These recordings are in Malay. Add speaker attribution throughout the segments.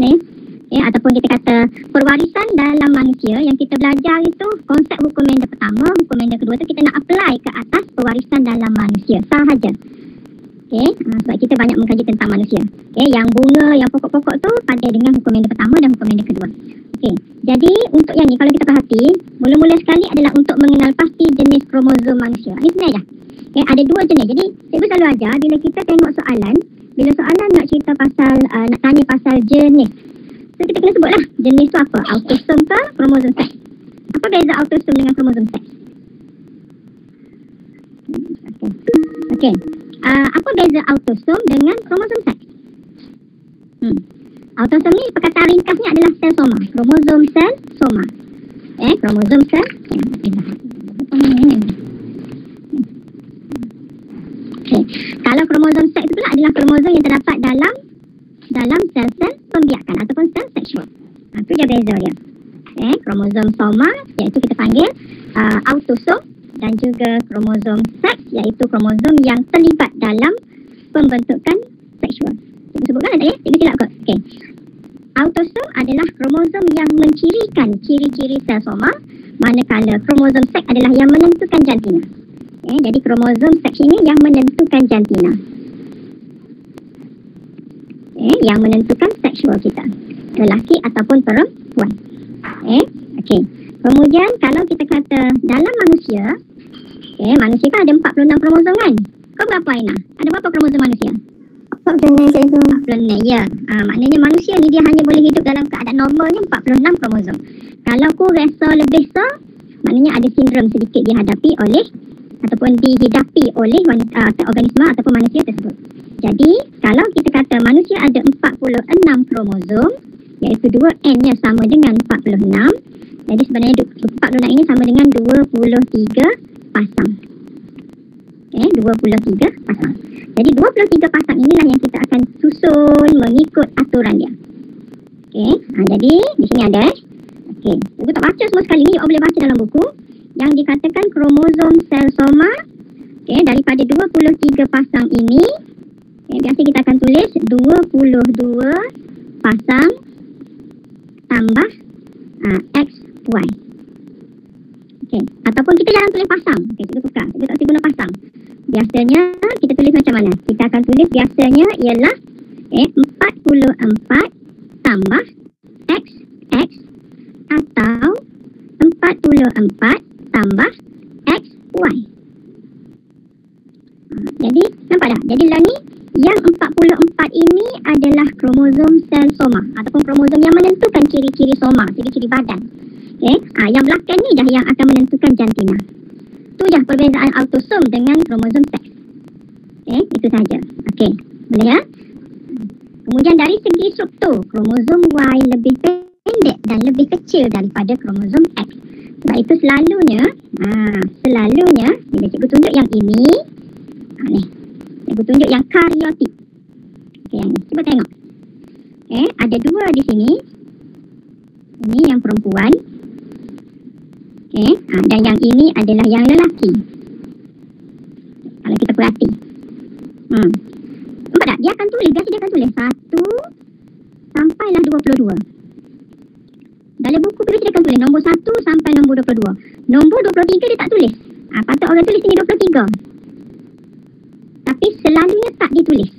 Speaker 1: sebenarnya. Ataupun kita kata perwarisan dalam manusia yang kita belajar itu konsep hukum Mendel pertama, hukum Mendel kedua tu kita nak apply ke atas perwarisan dalam manusia sahaja. Sebab kita banyak mengkaji tentang manusia. Yang bunga, yang pokok-pokok tu pada dengan hukum Mendel pertama dan hukum Mendel kedua. Jadi untuk yang ni kalau kita perhati, mula-mula sekali adalah untuk mengenal pasti jenis kromosom manusia. Ini sebenarnya ada dua jenis. Jadi cikgu selalu ajar bila kita tengok soalan, bila soalan nak cerita pasal, nak tanya pasal jenis, so kita kena sebutlah jenis tu apa, autosom ke kromosom seks. Apa beza autosom dengan kromosom seks? Apa beza autosom dengan kromosom seks? Autosom ni perkataan ringkasnya adalah sel soma. Kromosom sel soma. Kromosom sel. Kalau kromosom seks itu pula adalah kromosom yang terdapat dalam sel-sel pembiakan ataupun sel seksual. Itu je beza dia. Kromosom soma iaitu kita panggil autosom, dan juga kromosom seks iaitu kromosom yang terlibat dalam pembentukan seksual. Cikgu sebutkan tak ya? Cikgu silap kot. Autosom adalah kromosom yang mencirikan ciri-ciri sel soma, manakala kromosom seks adalah yang menentukan jantina. Jadi kromosom seks ini yang menentukan jantina. Yang menentukan seksual kita, lelaki ataupun perempuan. Kemudian kalau kita kata dalam manusia, manusia kan ada 46 kromosom kan? Kau berapa Aina? Ada berapa kromosom manusia? 46, ya. Maknanya manusia ni dia hanya boleh hidup dalam keadaan normalnya 46 kromosom. Kalau ku rasa lebih maknanya ada sindrom sedikit dihadapi oleh organisma ataupun manusia tersebut. Jadi kalau kita kata manusia ada 46 kromosom, iaitu 2N-nya sama dengan 46. Jadi sebenarnya 46 ini sama dengan 23 pasang. 23 pasang. Jadi 23 pasang inilah yang kita akan susun mengikut aturan dia. Jadi di sini ada. Ibu tak baca semua sekali ni, awak boleh baca dalam buku. Yang dikatakan kromosom sel soma, daripada 23 pasang ini, biasa kita akan tulis 22 pasang tambah XY. Ataupun kita jangan tulis pasang. Kita tukar. Kita tak guna pasang. Biasanya kita tulis macam mana? Kita akan tulis biasanya ialah 44 tambah XX atau 44 tambah XY. Jadi nampak tak? Jadi lah ni yang 44 ini adalah kromosom sel soma ataupun kromosom yang menentukan ciri-ciri soma, ciri-ciri badan. Yang belakang ni dah yang akan menentukan jantina. Tu je perbezaan autosom dengan kromosom seks. Itu saja. Boleh ya? Kemudian dari segi struktur, kromosom Y lebih pendek dan lebih kecil daripada kromosom X. Sebab itu selalunya bila cikgu tunjuk yang ini, ni, cikgu tunjuk yang karyotik. Yang ni, cuba tengok. Ada dua di sini. Ini yang perempuan. Dan yang ini adalah yang lelaki. Kalau kita perhati. Nampak tak? Dia akan tulis, biasa dia akan tulis 1 sampailah 22. Dalam buku biasa dia akan tulis nombor 1 sampai nombor 22. Nombor 23 dia tak tulis. Patut orang tulis sini 23. Tapi selalunya tak ditulis.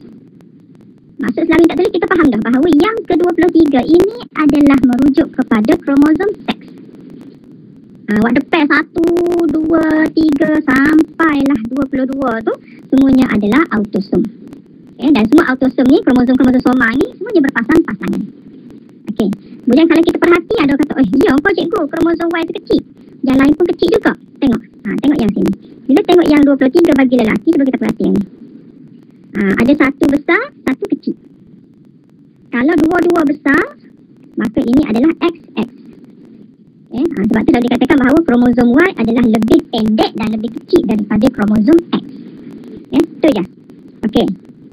Speaker 1: Maksud selalunya tak tulis, kita faham dah bahawa yang ke-23 ini adalah merujuk kepada kromosom seks. Waktu pair 1, 2, 3 sampailah 22 tu semuanya adalah autosom. Dan semua autosom ni, kromosom-kromosom soma ni semuanya berpasang-pasangan. Kemudian kalau kita perhati ada orang kata, ya kau cikgu, kromosom Y tu kecil. Yang lain pun kecil juga. Tengok. Tengok yang sini. Bila tengok yang 23 bagi lelaki, cuba kita perhati yang ni. Ada satu besar, satu kecil. Kalau dua-dua besar, maka ini adalah XX. Sebab tu dah dikatakan bahawa kromosom Y adalah lebih pendek dan lebih kecil daripada kromosom X. Itu je.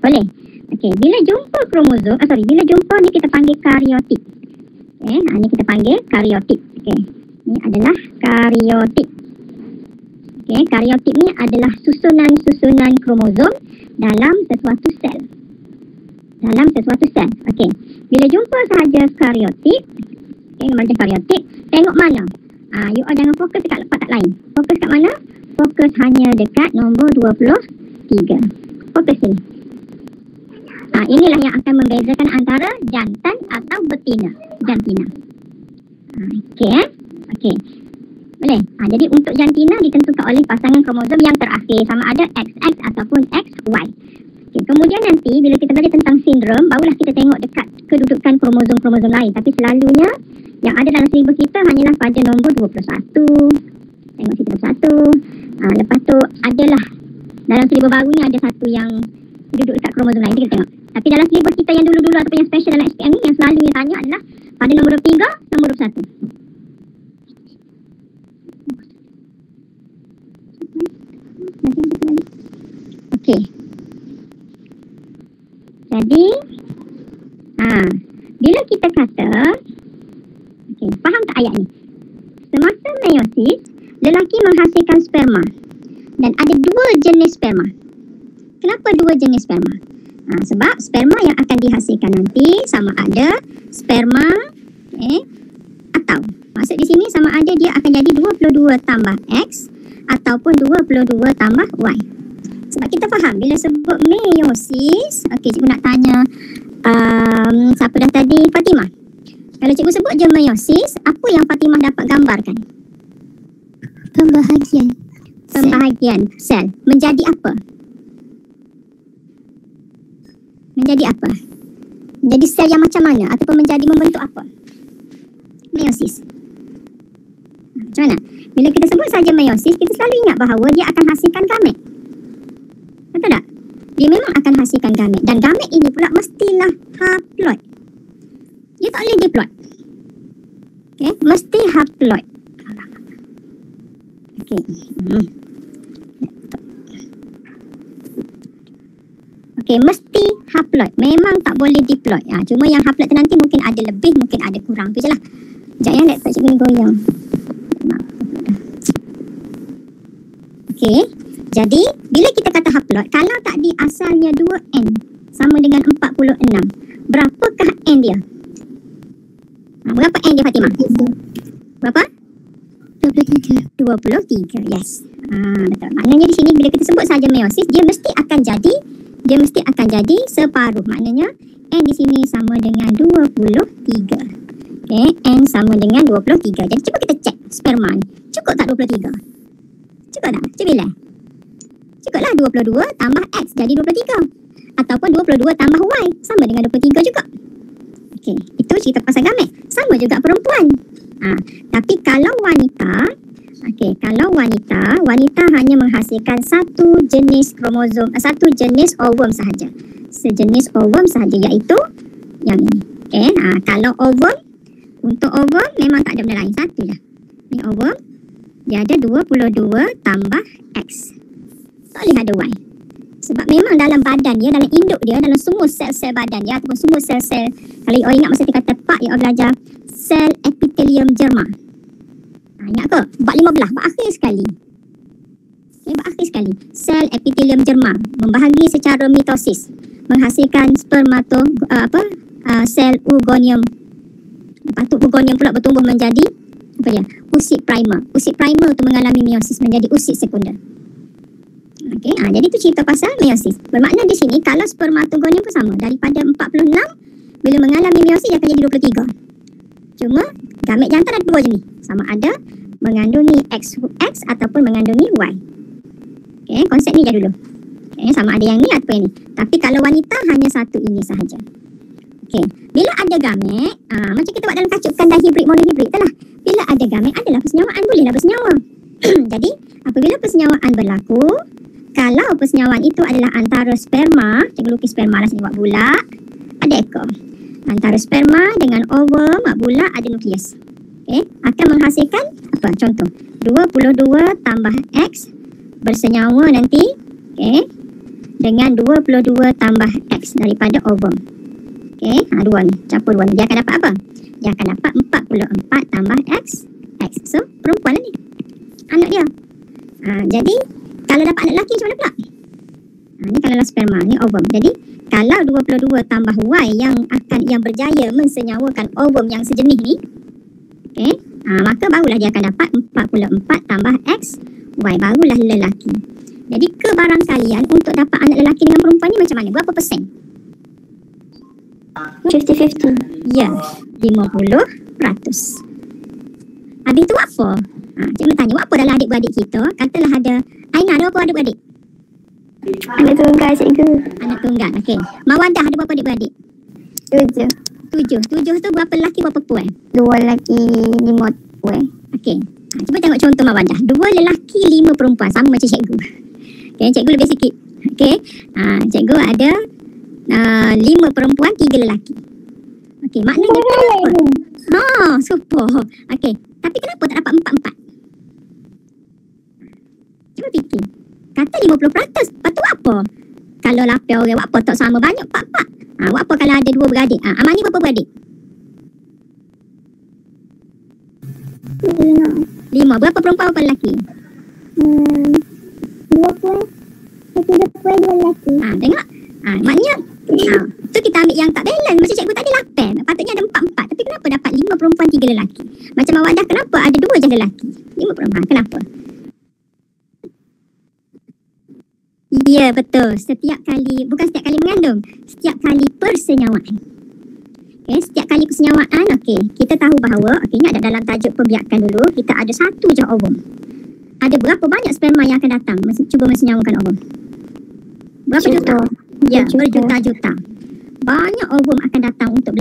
Speaker 1: Boleh. Bila jumpa kromosom, bila jumpa ni kita panggil karyotik. Ni kita panggil karyotik. Ni adalah karyotik. Karyotik ni adalah susunan kromosom dalam sesuatu sel. Bila jumpa sahaja karyotik, macam karyotik, tengok mana? You all jangan fokus dekat tempat lain. Fokus kat mana? Fokus hanya dekat nombor 23. Fokus sini. Inilah yang akan membezakan antara jantan atau betina. Jantina. Okey. Okey. Boleh? Jadi untuk jantina ditentukan oleh pasangan kromosom yang terakhir, sama ada XX ataupun XY. Okay. Kemudian nanti bila kita belajar tentang sindrom, barulah kita tengok dekat kedudukan kromosom-kromosom lain. Tapi selalunya yang ada dalam silibus kita hanyalah pada nombor 21. Tengok situ 21. Lepas tu adalah dalam silibus baru ni ada satu yang duduk dekat kromosom lain. Kita tengok. Tapi dalam silibus kita yang dulu-dulu ataupun yang special dalam SPM ni, yang selalu yang tanya adalah pada nombor 23, nombor 21. Okey. Jadi bila kita kata, okey, faham tak ayat ni? Semasa meiosis, lelaki menghasilkan sperma dan ada dua jenis sperma. Kenapa dua jenis sperma? Sebab sperma yang akan dihasilkan nanti sama ada sperma atau maksud di sini sama ada dia akan jadi 22 tambah X ataupun 22 tambah Y. Sebab kita faham bila sebut meiosis, okey, cikgu nak tanya siapa dah tadi? Fatimah. Kalau cikgu sebut je meiosis, apa yang Fatimah dapat gambarkan? Pembahagian sel. Menjadi apa? Menjadi apa? Menjadi sel yang macam mana? Ataupun menjadi membentuk apa? Meiosis. Macam mana? Bila kita sebut saja meiosis, kita selalu ingat bahawa dia akan hasilkan gamet. Betul tak? Dia memang akan hasilkan gamet. Dan gamet ini pula mestilah haploid. Dia tak boleh diploid. Okay? Mesti haploid. Okay. Okay, mesti haploid. Memang tak boleh diploid. Cuma yang haploid tu nanti mungkin ada lebih, mungkin ada kurang. Tu je lah. Sekejap ya, laptop cikgu ni goyang. Okay. Jadi, bila kita kata haploid, kalau tadi asalnya 2N sama dengan 46, berapakah N dia? Berapa N dia, Fatimah? Berapa? 23, yes. Betul. Maknanya di sini bila kita sebut saja meiosis, dia mesti akan jadi separuh. Maknanya N di sini sama dengan 23. Okay, N sama dengan 23. Jadi cuba kita cek sperma ni. Cukup tak 23? Cukup tak? Cuba bila? Cukuplah 22 tambah X jadi 23. Ataupun 22 tambah Y sama dengan 23 juga. Okey, itu cerita pasal gamet. Sama juga perempuan. Tapi kalau wanita, wanita hanya menghasilkan satu jenis kromosom, satu jenis ovum sahaja. Sejenis ovum sahaja, iaitu yang ini. Okey, kalau ovum, untuk ovum memang tak ada benda lain, satu je. Ni ovum, dia ada 22 tambah X. Tak boleh ada Y. Sebab memang dalam badan dia, dalam induk dia, dalam semua sel-sel badan dia ataupun semua sel-sel, kalau you ingat masa tingkat tepat, you belajar sel epitelium germa. Ingat ke? Bab 15, bab akhir sekali. Okay, bab akhir sekali. Sel epitelium germa membahagi secara mitosis, menghasilkan sel oogonium. Lepas tu oogonium pula bertumbuh menjadi apa dia? Usid primer. Usid primer tu mengalami meiosis menjadi usid sekunder. Okey, jadi tu cerita pasal meiosis. Bermakna di sini kalau spermatogonium pun sama, daripada 46 bila mengalami meiosis dia akan jadi 23. Cuma gamet jantan ada dua jenis, sama ada mengandungi X ataupun mengandungi Y. Okey, konsep ni je dulu. Okey, sama ada yang ni ataupun yang ni. Tapi kalau wanita hanya satu ini sahaja. Okey, bila ada gamet, macam kita buat dalam kacukan dan hibrid monohibrid itulah. Bila ada gamet adalah persenyawaan, bolehlah bersenyawa. Jadi, apabila persenyawaan berlaku, kalau persenyawaan itu adalah antara sperma, cikgu lukis sperma lah sini buat bulat, ada ekor. Antara sperma dengan ovum, bulat ada nukleus. Okay, akan menghasilkan apa? Contoh, 22 tambah X bersenyawa nanti, okay, dengan 22 tambah X daripada ovum. Okay, dua ni, campur dua ni. Dia akan dapat apa? Dia akan dapat 44 tambah X. So, perempuan lah ni. Anak dia. Jadi, kalau dapat anak lelaki macam mana pula? Ini kalau sperma, ni ovum. Jadi kalau 22 tambah Y yang berjaya mensenyawakan ovum yang sejenis ni, okey, maka barulah dia akan dapat 44 tambah X, Y, barulah lelaki. Jadi kebarangkalian untuk dapat anak lelaki dengan perempuan ni macam mana? Berapa persen?
Speaker 2: 50-50.
Speaker 1: Ya, 50%. Habis tu apa? Cikgu tanya, buat apa dalam adik-beradik kita? Katalah ada Aina, ada berapa adik-beradik?
Speaker 2: Anak tunggal cikgu.
Speaker 1: Anak tunggal, okey. Mawadah ada berapa adik-beradik?
Speaker 2: 7.
Speaker 1: 7 tu berapa lelaki, berapa perempuan?
Speaker 2: 2 lelaki, 5 perempuan.
Speaker 1: Okey. Cuba tengok contoh Mawadah. 2 lelaki, 5 perempuan. Sama macam cikgu. Okey, cikgu lebih sikit. Okey. Cikgu ada 5 perempuan, 3 lelaki. Okey, maknanya kenapa? Super. Okey. Tapi kenapa tak dapat 4-4? Cuba fikir. Kata 50%. Lepas tu apa? Kalau lapar orang, buat apa tak sama banyak? 4-4. Buat apa kalau ada 2 beradik? Amani berapa beradik? 5. Berapa perempuan, berapa lelaki?
Speaker 2: 2 perempuan. 3 perempuan, 2 lelaki.
Speaker 1: Tengok. Maknanya tu kita ambil yang tak balance. Macam cikgu tadi 8. Patutnya ada 4-4. Tapi kenapa dapat 5 perempuan, 3 lelaki? Macam Mawadah, kenapa ada 2 je lelaki? 5 perempuan. Kenapa? Ya, betul. Bukan setiap kali mengandung. Setiap kali persenyawaan. Okay, setiap kali persenyawaan, kita tahu bahawa, ingat tak dalam tajuk pembiakan dulu, kita ada satu je ovum. Ada berapa banyak sperma yang akan datang cuba mensenyawakan ovum? Berapa juta? Ya, berjuta-juta. Banyak ovum akan datang untuk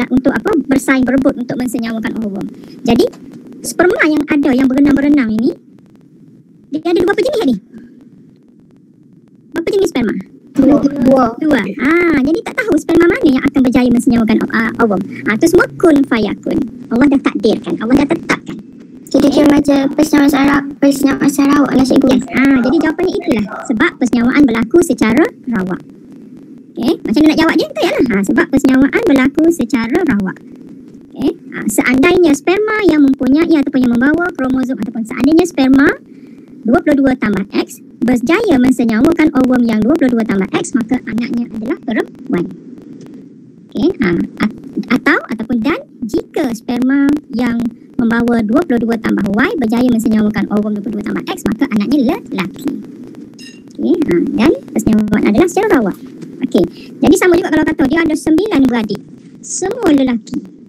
Speaker 1: bersaing berebut untuk mensenyawakan ovum. Jadi, sperma yang ada yang berenang-berenang ini, dia ada berapa jenis tadi? Berapa jenis sperma? 2. Jadi tak tahu sperma mana yang akan berjaya mensenyawakan ovum. Itu semua kun fayakun. Allah dah takdirkan, Allah dah tetapkan.
Speaker 2: Kira-kira macam persenyawaan secara rawak lah cikgu.
Speaker 1: Yes. Jadi jawapannya itulah. Sebab persenyawaan berlaku secara rawak. Macam mana nak jawab dia? Betul lah. Sebab persenyawaan berlaku secara rawak. Seandainya sperma yang mempunyai ataupun yang membawa kromosom ataupun seandainya sperma 22 tambah X berjaya mensenyawakan ovum yang 22 tambah X, maka anaknya adalah perempuan. Ataupun jika sperma yang membawa 22 tambah Y berjaya mensenyawakan ovum 22 tambah X, maka anaknya lelaki. Dan persenyawaan adalah secara rawak. Jadi sama juga kalau kata dia ada 9 beradik, semua lelaki.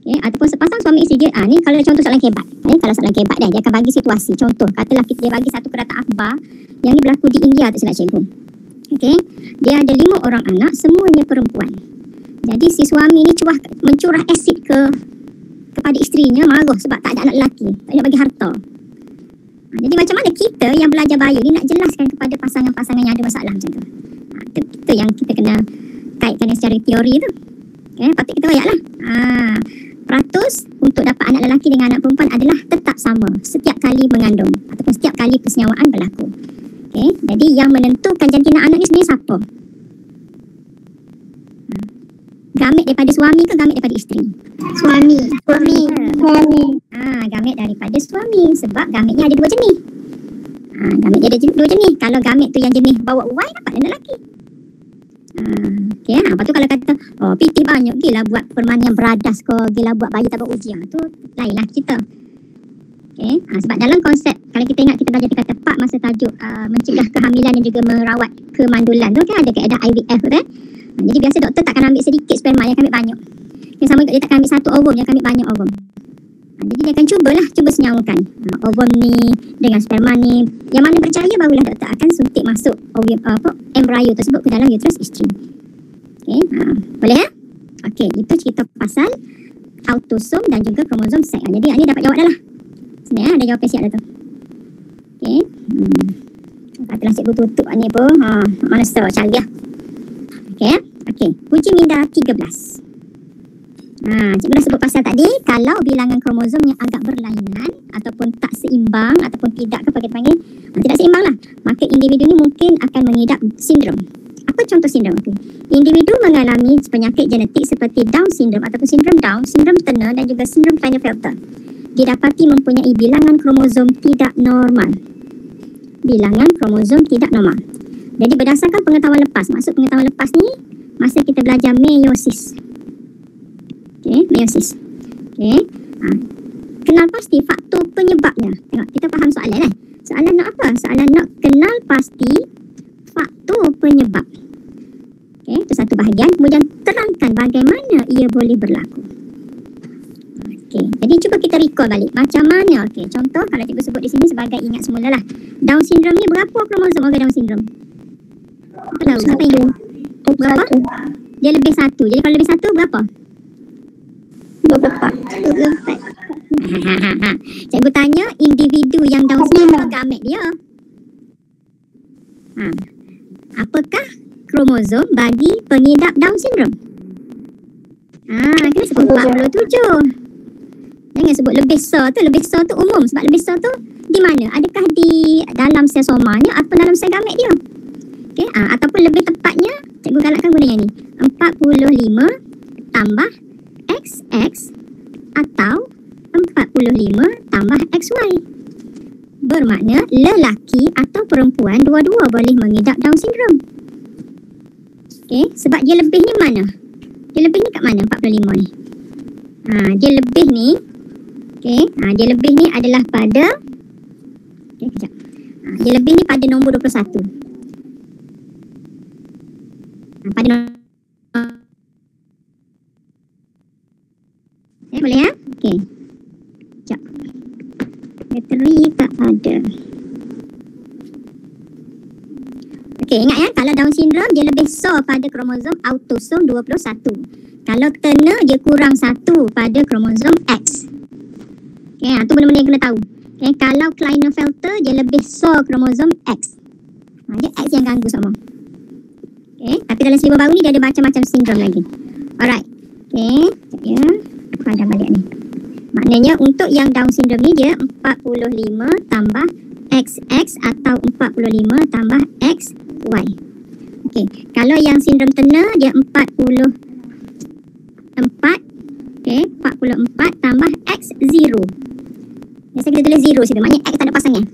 Speaker 1: Ataupun sepasang suami isteri dia. Ni kalau contoh soalan kebat. Kalau soalan kebat dia akan bagi situasi. Contoh, katalah dia bagi satu kereta akhbar yang ni berlaku di India tu silap cikgu. Dia ada 5 orang anak, semuanya perempuan. Jadi si suami ni mencurah asid kepada isterinya, marah sebab tak ada anak lelaki, tak nak bagi harta. Jadi macam mana kita yang belajar bio ni nak jelaskan kepada pasangan-pasangan yang ada masalah macam tu? Itu yang kita kena kaitkan secara teori tu. Patut kita royak lah. Peratus untuk dapat anak lelaki dengan anak perempuan adalah tetap sama setiap kali mengandung ataupun setiap kali persenyawaan berlaku. Jadi yang menentukan jantina anak ni sebenarnya siapa? Gamet daripada suami ke gamet daripada isteri?
Speaker 2: Suami.
Speaker 1: Gamet daripada suami sebab gametnya ada 2 jenis. Gamet dia ada 2 jenis. Kalau gamet tu yang jenis bawa Y, dapat anak lelaki. Lepas tu kalau kata PT banyak gila buat permainan beradas ke, gila buat bayi tabak uji, tu lainlah kita. Sebab dalam konsep, kalau kita ingat kita belajar tingkat tepat masa tajuk mencegah kehamilan dan juga merawat kemandulan tu ada kaedah IVF tu jadi biasa doktor takkan ambil sedikit sperma, yang akan ambil banyak. Sama juga dia takkan ambil satu ovum, yang akan ambil banyak ovum. Jadi dia akan cuba senyawakan ovum ni dengan sperma ni. Yang mana berjaya barulah doktor akan suntik masuk embrio tersebut ke dalam uterus isteri. Boleh ya? Itu cerita pasal autosom dan juga kromosom seks. Jadi ni dapat jawab dah lah. Sebenarnya ada jawapan siap dah tu. Katalah cikgu tutup ni pun. Mana setara canggih. Uji minda 13. Cikgu dah sebut pasal tadi, kalau bilangan kromosom yang agak berlainan ataupun tak seimbang ataupun tidak kita panggil tidak seimbang lah, maka individu ni mungkin akan mengidap sindrom. Apa contoh sindrom itu? Individu mengalami penyakit genetik seperti Down syndrome ataupun sindrom Down, sindrom Turner dan juga sindrom Klinefelter. Didapati mempunyai bilangan kromosom tidak normal. Jadi berdasarkan pengetahuan lepas, maksud pengetahuan lepas ni masa kita belajar meiosis. Okey, meiosis. Okey. Kenal pasti faktor penyebabnya. Tengok, kita faham soalan Soalan nak apa? Soalan nak kenal pasti faktor penyebab. Okey, itu satu bahagian. Kemudian terangkan bagaimana ia boleh berlaku. Okey, jadi cuba kita recall balik. Macam mana? Okey, contoh kalau cikgu sebut di sini sebagai ingat semula lah. Down syndrome ni berapa kromosom orang Down syndrome? Apa tahu? Siapa yang berapa? Dia lebih satu. Jadi kalau lebih satu berapa? 24. Cikgu tanya individu yang Down syndrome gamet dia. Apakah kromosom bagi pengidap Down syndrome? Kena sebut 47. Jangan sebut lebih so tu. Lebih so tu umum. Sebab lebih so tu di mana? Adakah di dalam sel somanya atau dalam sel gamet dia? Okay, ataupun lebih tepatnya cikgu galakkan guna yang ni, 45 tambah XX atau 45 tambah XY. Bermakna lelaki atau perempuan dua-dua boleh mengidap Down syndrome. Okay, sebab dia lebih ni mana? Dia lebih ni kat mana 45 ni? Dia lebih ni, okay, dia lebih ni adalah pada, okay, kejap. Dia lebih ni pada nombor 21. Pada nombor, boleh ya? Okay. Sekejap. Bateri tak ada. Okay, ingat ya, kalau Down syndrome dia lebih so pada kromosom autosom 21. Kalau Turner dia kurang 1 pada kromosom X. Okay, itu benda-benda yang kena tahu. Okay, kalau Klinefelter dia lebih so kromosom X. Dia X yang ganggu semua. Okay, tapi dalam seliber baru ni dia ada macam-macam sindrom lagi. Alright. Okay, sekejap ya. Aku hadam balik ni. Maknanya untuk yang Down syndrome ni dia 45 tambah XX atau 45 tambah XY. Okay, kalau yang sindrom Turner dia 44, okay, 44 tambah X0. Biasa kita tulis 0 situ, maknanya X tak ada pasangnya.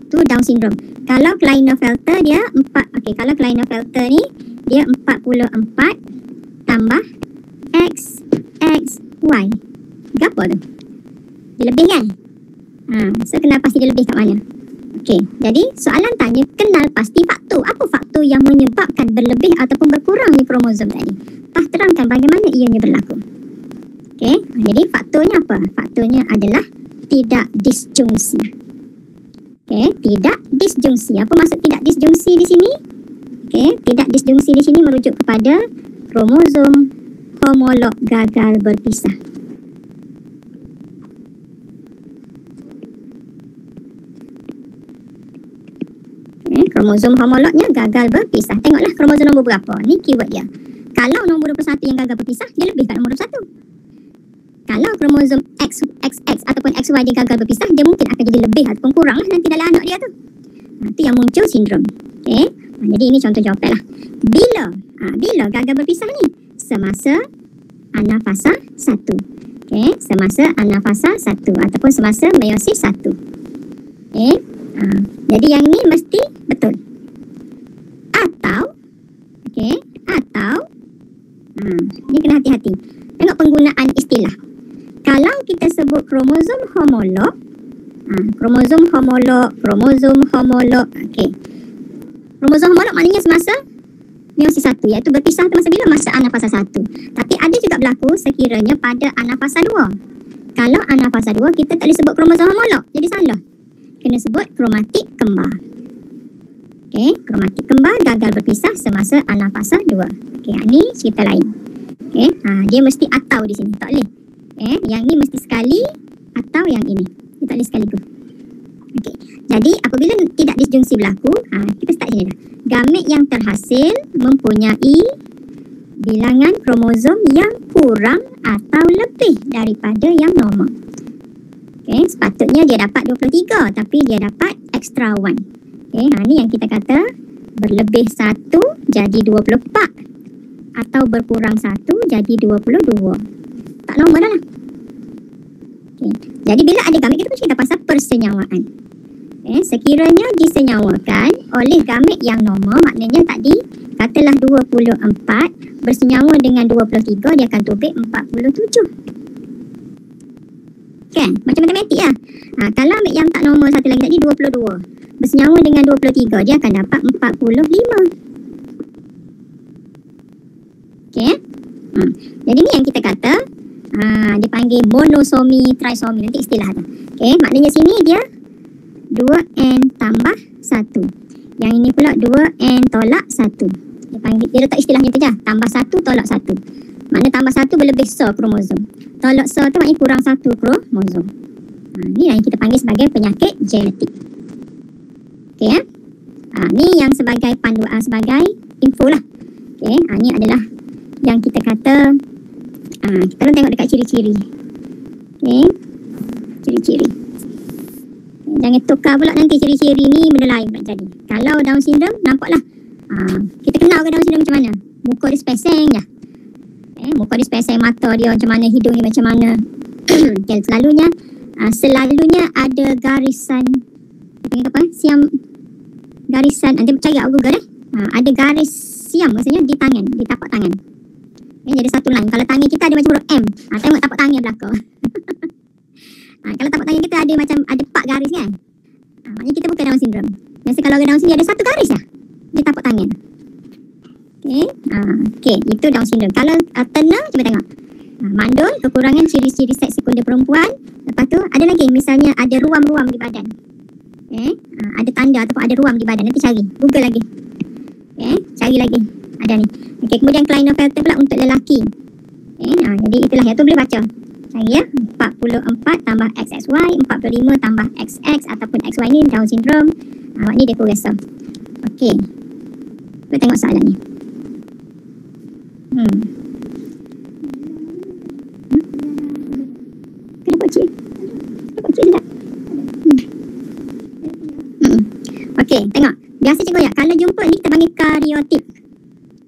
Speaker 1: Tu Down syndrome. Kalau Klinefelter dia 4, okay, kalau Klinefelter ni dia 44 tambah XXY. Berapa tu? Dia lebih kan? So kenal pasti dia lebih kat mana? Okey, jadi soalan tanya kenal pasti faktor. Apa faktor yang menyebabkan berlebih ataupun berkurangnya kromosom tadi? Terangkan bagaimana ianya berlaku. Okey, jadi faktornya apa? Faktornya adalah tidak disjungsi. Okey, tidak disjungsi. Apa maksud tidak disjungsi di sini? Okey, tidak disjungsi di sini merujuk kepada kromosom homolog gagal berpisah. Kromosom homolognya gagal berpisah. Tengoklah kromosom nombor berapa. Ni keyword dia. Kalau nombor 21 yang gagal berpisah, dia lebih kat nombor 21. Kalau kromosom XX ataupun XY dia gagal berpisah, dia mungkin akan jadi lebih ataupun kurang lah nanti dalam anak dia tu. Itu yang muncul sindrom. Okay. Jadi ini contoh jawapan lah. Bila gagal berpisah ni? Semasa anafasa 1. Okay. Semasa anafasa 1 ataupun semasa meiosis 1. Okay. Jadi yang ni mesti betul. Atau, okay, atau, ni kena hati-hati. Tengok penggunaan istilah. Kalau kita sebut kromosom homolog, kromosom homolog, okay. Kromosom homolog maknanya semasa meiosis 1, iaitu berpisah masa bila? Masa anafasa 1. Tapi ada juga berlaku sekiranya pada anafasa 2. Kalau anafasa 2, kita tak boleh sebut kromosom homolog. Jadi salah. Kena sebut kromatik kembar. Okey, kromatik kembar gagal berpisah semasa anafasa 2. Okey, ni cerita lain. Okey, dia mesti atau di sini, tak boleh. Yang ni mesti sekali atau yang ini. Dia tak boleh sekaligus. Okey. Jadi apabila tidak disjungsi berlaku, kita start sini dah. Gamet yang terhasil mempunyai bilangan kromosom yang kurang atau lebih daripada yang normal. Okay, sepatutnya dia dapat 23 tapi dia dapat extra 1. Okay, ni yang kita kata berlebih 1 jadi 24 atau berkurang 1 jadi 22. Tak normal dah lah. Okay, jadi bila ada gamet kita pun cerita pasal persenyawaan. Sekiranya disenyawakan oleh gamet yang normal, maknanya tadi katalah 24 bersenyawa dengan 23, dia akan tubik 47. Kan? Macam matematik lah. Kalau ambil yang tak normal satu lagi tadi 22 bersenyawa dengan 23, dia akan dapat 45. Okey. Jadi ni yang kita kata dipanggil monosomi, trisomi, nanti istilah tu. Okey, maknanya sini dia 2n tambah 1. Yang ini pula 2n tolak 1. Dia letak istilahnya tu je, tambah 1 tolak 1. Maknanya tambah 1 berlebih so kromosom. Tolak so tu maknanya kurang 1 kromosom. Ni yang kita panggil sebagai penyakit genetik. Okey ya. Ni yang sebagai panduan, sebagai info lah. Okey, ni adalah yang kita kata kita orang tengok dekat ciri-ciri. Okey. Ciri-ciri. Jangan tukar pula nanti ciri-ciri ni benda lain pula jadi. Kalau Down syndrome nampaklah kita kenal ke Down syndrome macam mana? Muka dia speseng je. Muka dia speseng, mata dia macam mana, hidung dia macam mana. Okay, selalunya ada garisan apa? Siam garisan. Nanti cari kat Google ada garis siam maksudnya di tangan, di tapak tangan. Jadi satu line. Kalau tangan kita ada macam huruf M, tengok tapak tangan belakang. Kalau tapak tangan kita ada macam ada 4 garis kan, maknanya kita bukan Down syndrome. Biasa kalau orang Down syndrome ada satu garis lah di tapak tangan. Okey, itu Down syndrome. Kalau Turner, cuba tengok. Mandul, kekurangan ciri-ciri seks sekunder perempuan. Lepas tu ada lagi, misalnya ada ruam-ruam di badan. Ada tanda ataupun ada ruam di badan. Nanti cari, Google lagi. Cari lagi. Ada ni. Kemudian Klinefelter pula untuk lelaki. Jadi itulah yang tu boleh baca. Cari ya, 44 tambah XXY, 45 tambah XX ataupun XY ni Down syndrome. Ni dia kurasa. Okey. Kita tengok soalan ni. Kenapa cik? Kenapa cik sedap? Okey, tengok. Biasa cikgu ya, kalau jumpa ni kita panggil kariotip.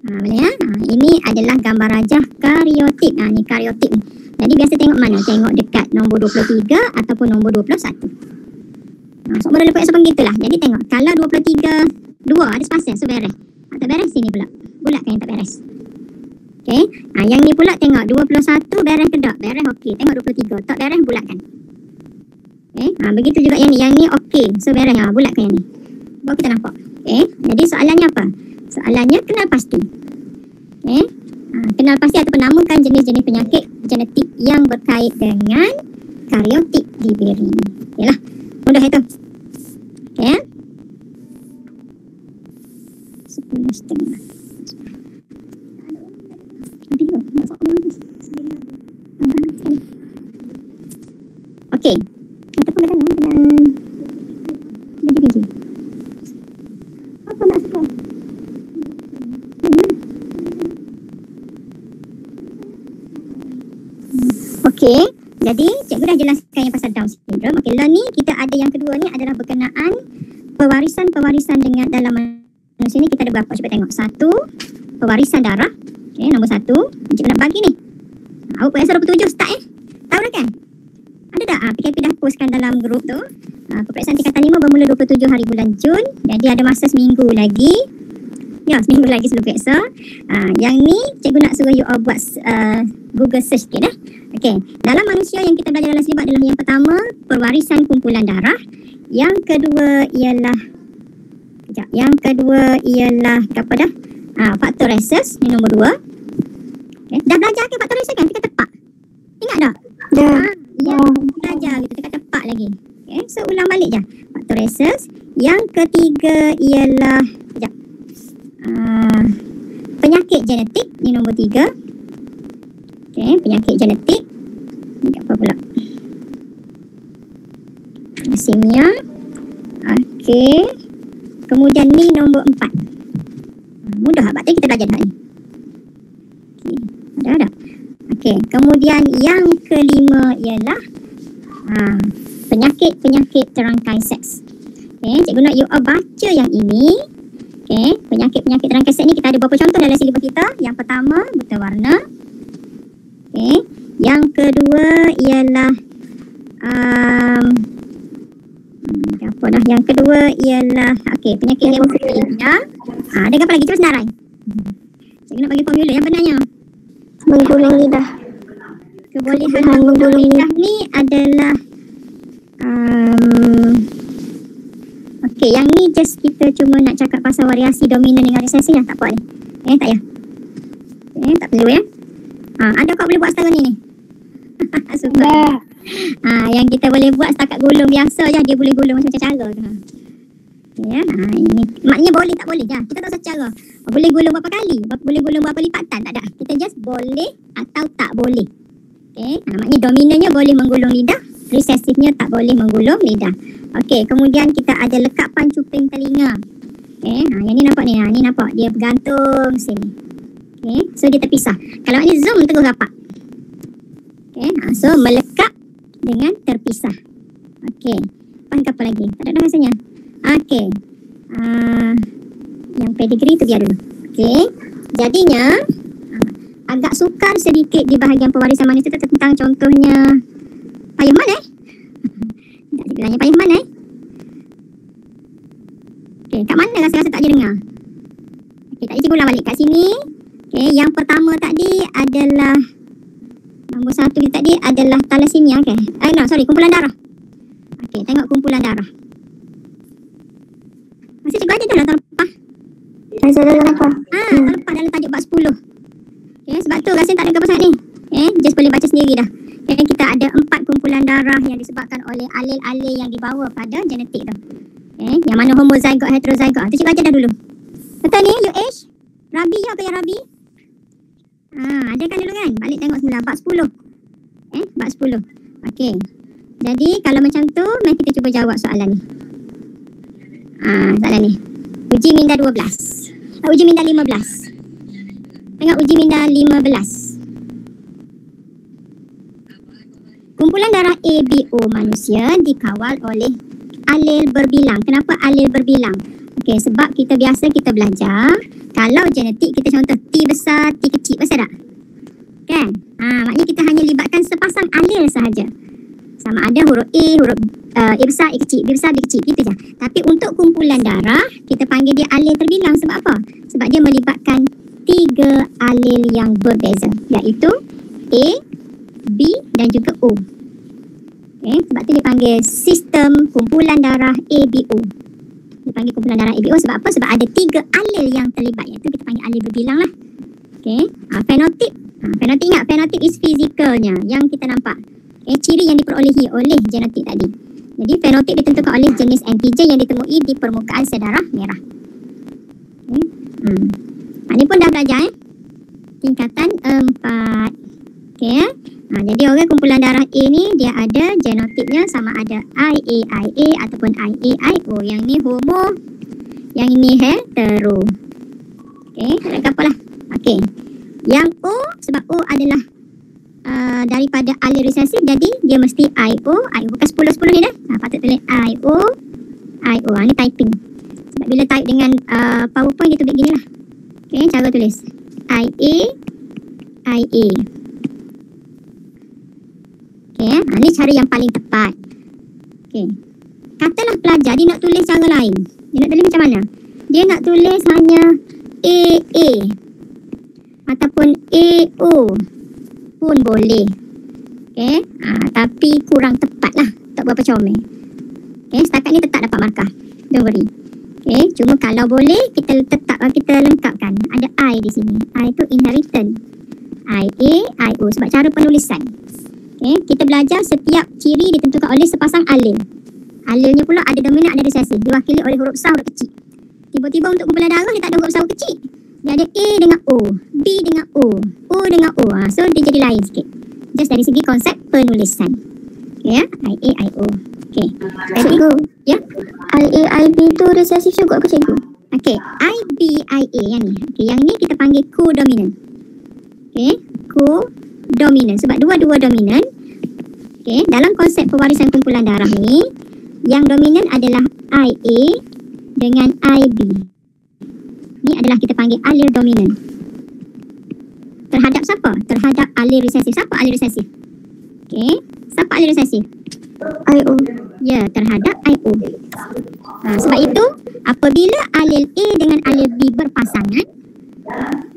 Speaker 1: Boleh ya? Ini adalah gambar rajah kariotip. Ni kariotip ni. Jadi biasa tengok mana? Tengok dekat nombor 23 ataupun nombor 21. So model lepas seperti itulah. Jadi tengok, kalau 23 2 ada spasial, so beres. Tak beres sini pula. Bulatkan yang tak beres. Okey. Yang ni pula tengok 21 beres ke tak? Beres okey. Tengok 23 tak beres, bulatkan. Okey. Begitu juga yang ni. Yang ni okey. So beres, bulatkan yang ni. Baru kita nampak. Okey. Jadi soalannya apa? Soalannya kenal pasti. Okey. Kenal pasti ataupun namakan jenis-jenis penyakit genetik yang berkait dengan kariotip diberi. Okeylah. Mudah itu. Okey. 10.30. Okey. Kata pengadaan dengan biji. Apa nak sekolah? Okey. Jadi, cikgu dah jelaskan yang pasal Down syndrome. Okey, lah ni kita ada yang kedua ni adalah berkenaan pewarisan dengan dalam manusia ni kita ada berapa? Cuba tengok. 1, pewarisan darah. Okey, nombor 1. Cikgu nak bagi ni. Awak puasa 27 start Tahu dah kan? Ada tak? PKP dah postkan dalam grup tu. Peperiksaan tingkatan 5 bermula 27 hari bulan Jun. Jadi ada masa seminggu lagi. Ya, seminggu lagi sebelum periksa. Yang ni cikgu nak suruh you all buat Google search sikit dah. Okey, dalam manusia yang kita belajar dalam syllabus adalah yang pertama, pewarisan kumpulan darah. Yang kedua ialah apa dah? Faktor rhesus, ni nombor 2. Okay. Dah belajar ke faktor rhesus kan? Kita tepak. Ingat tak?
Speaker 2: Dah.
Speaker 1: Ya, belajar kita dekat tepak lagi. Okay. So ulang balik je. Faktor rhesus. Yang ketiga ialah penyakit genetik, ni nombor 3. Okay, penyakit genetik. Ni apa pula? Thalassemia. Okey. Kemudian ni nombor 4. Mudah sebab tadi kita belajar dah ni. Okey, ada. Okey, kemudian yang kelima ialah penyakit terangkai seks. Okey, cikgu nak you all baca yang ini. Okey, penyakit terangkai seks ni kita ada beberapa contoh dalam silibus kita. Yang pertama, buta warna. Okey, yang kedua ialah apa Dah yang kedua ialah penyakit hemofilia. Ada apa lagi? Cuba senarai. Cikgu nak bagi formula yang benarnya.
Speaker 2: Menggulung lidah.
Speaker 1: Kebolehan menggulung lidah ni adalah yang ni just kita cuma nak cakap pasal variasi dominan dengan resesi lah. Tak apa ni. Tak ya. Tak perlu ya. Ada kau boleh buat setara ni. Suka. Yang kita boleh buat setakat gulung biasa je. Dia boleh gulung macam cara tu. Ya, ini maknanya boleh tak boleh je. Kita tak usah cara. Boleh gulung berapa kali, boleh gulung berapa lipatan, tak ada. Kita just boleh atau tak boleh. Maknanya dominannya boleh menggulung lidah, resesifnya tak boleh menggulung lidah. Kemudian kita ada lekapan cuping telinga. Yang ni nampak ni. Ni nampak dia bergantung sini. So dia terpisah. Kalau ni zoom terus rapat. So melekat dengan terpisah. Apa lagi? Tak ada rasanya. Yang pedigree tu biar dulu. Jadinya agak sukar sedikit di bahagian pewarisan manusia tentang contohnya Payman tak bilangnya Payman kat mana rasa-rasa tak ada dengar? Tak ada, cikgu ulang balik kat sini. Yang pertama tadi adalah nombor 1 tadi adalah thalassemia. Kumpulan darah. Tengok kumpulan darah. Masih cikgu ada dalam terlepas. Terlepas dalam tajuk bab 10. Sebab tu rasanya tak ada kepasan ni. Just boleh baca sendiri dah. Kita ada 4 kumpulan darah yang disebabkan oleh alel-alel yang dibawa pada genetik tu. Yang mana homozygot, heterozygot. Tu cikgu baca dah dulu. Betul ni UH? Rabi je apa yang Rabi? Ada kan dulu kan? Balik tengok semula bab 10. Bab 10. Jadi kalau macam tu, mari kita cuba jawab soalan ni. Soalan ni. Uji minda 12. Uji minda 15. Tengok uji minda 15. Kumpulan darah ABO manusia dikawal oleh alel berbilang. Kenapa alel berbilang? Sebab kita biasa kita belajar kalau genetik kita contoh T besar, T kecil, betul tak? Kan? Maknanya kita hanya libatkan sepasang alel sahaja. Sama ada huruf A, huruf A besar, A kecil, B besar, B kecil. Itu je. Tapi untuk kumpulan darah, kita panggil dia alel terbilang. Sebab apa? Sebab dia melibatkan 3 alel yang berbeza. Iaitu A, B dan juga O. Sebab tu dia panggil sistem kumpulan darah ABO. Dia panggil kumpulan darah ABO sebab apa? Sebab ada 3 alel yang terlibat. Iaitu kita panggil alel berbilang lah. Fenotip. Fenotip ingat, fenotip is fizikalnya yang kita nampak. Ciri yang diperolehi oleh genetik tadi. Jadi fenotip ditentukan oleh jenis antigen yang ditemui di permukaan sel darah merah. Ini pun dah belajar tingkatan 4. Jadi kumpulan darah A ni dia ada genotipnya sama ada IAIA ataupun IAIO. Yang ni homo, yang ini hetero. Tak ada apa lah. Yang O, sebab O adalah daripada alel resesif, jadi dia mesti IO. Bukan 10 ni dah. Patut tulis IO. Ni typing. Sebab bila type dengan PowerPoint dia tulis gini lah. Cara tulis IA. Ni cara yang paling tepat. Katalah pelajar dia nak tulis cara lain. Dia nak tulis macam mana? Dia nak tulis hanya AA ataupun AO pun boleh. Tapi kurang tepat lah. Tak berapa comel. Setakat ni tetap dapat markah. Don't worry. Cuma kalau boleh kita lengkapkan. Ada I di sini. I tu inheritance. IA, IO sebab cara penulisan. Kita belajar setiap ciri ditentukan oleh sepasang alel. Alelnya pula ada dominan, ada resesif. Diwakili oleh huruf besar, huruf kecil. Tiba-tiba untuk kumpulan darah dia tak ada huruf besar, huruf kecil. Dia ada A dengan O, B dengan O, O dengan O. So dia jadi lain sikit. Just dari segi konsep penulisan. IA, IO.
Speaker 2: Cikgu.
Speaker 1: Ya.
Speaker 2: IAIB tu resesif juga ke cikgu?
Speaker 1: IBIA yang ni. Yang ni kita panggil co-dominant. Co-dominant. Sebab dua-dua dominan. Dalam konsep pewarisan kumpulan darah ni, yang dominan adalah IA dengan IB. Ni adalah kita panggil alel dominan. Terhadap siapa? Terhadap alel resesif. Siapa alel resesif? Siapa alel resesif?
Speaker 2: IO.
Speaker 1: Ya, terhadap IO. Sebab itu, apabila alil A dengan alil B berpasangan,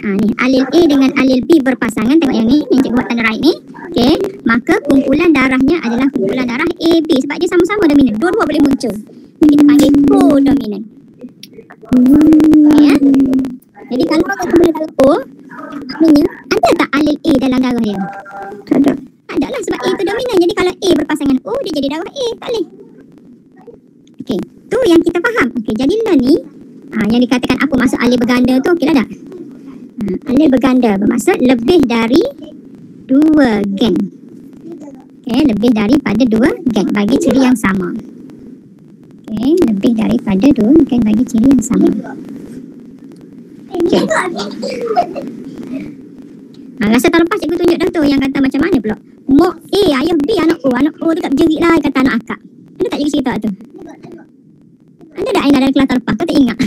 Speaker 1: ni alil A dengan alil B berpasangan, tengok yang ni, yang cikgu buat tanda right ni. Okey, maka kumpulan darahnya adalah kumpulan darah AB sebab dia sama-sama dominan. Dua-dua boleh muncul. Kita panggil co-dominant. Ya. Jadi kalau kita kumpulan darah O, maknanya ada tak alil A dalam darah dia?
Speaker 2: Tak ada.
Speaker 1: Tak ada lah sebab A tu dominan. Jadi kalau A berpasangan O, dia jadi darah A. Tak boleh. Okey, tu yang kita faham. Okey, jadilah ni yang dikatakan apa maksud alil berganda tu, okey dah tak? Alil berganda bermaksud lebih dari 2 gen. Okey, lebih daripada 2 gen bagi ciri yang sama. Okey, lebih daripada 2 gen bagi ciri yang sama. Okey. Rasa tak lepas cikgu tunjuk dah tu yang kata macam mana pula. Mak A, ayah B, anak O. Anak O tu tak berjerit lah kata anak akak. Ada tak cikgu cerita tu? Ada tak Aina dalam kelas tak lepas? Kau tak ingat?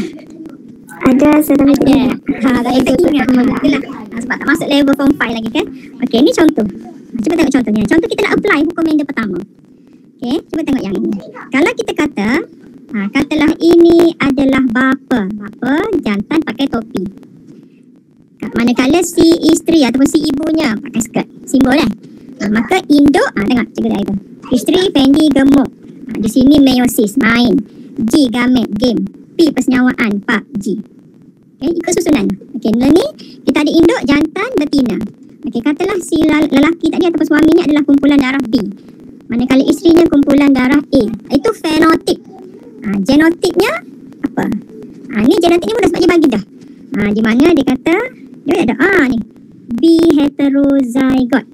Speaker 2: Ada, saya tak ingat.
Speaker 1: Tak ingat. Itulah. Sebab tak masuk level form 5 lagi kan. Okey, ni contoh. Cuba tengok contohnya. Contoh kita nak apply hukum member pertama. Okey, cuba tengok yang ini. Kalau kita kata, katalah ini adalah bapa. Bapa jantan pakai topi. Manakala si isteri ataupun si ibunya pakai skirt. Simbol kan? Maka induk, tengok cikgu dah itu. Isteri Fendi gemuk. Di sini meiosis, main. G gamet, game. P persenyawaan, PUBG. Okay, ikut susunan. Okey, ni kita ada induk, jantan, betina. Okey, katalah si lelaki tadi ataupun suaminya adalah kumpulan darah B. Manakala isterinya kumpulan darah A. Itu fenotip. Genotipnya apa? Ni genotipnya mudah sebab dia bagi dah. Di mana dia kata, dia ada ni. B heterozygot.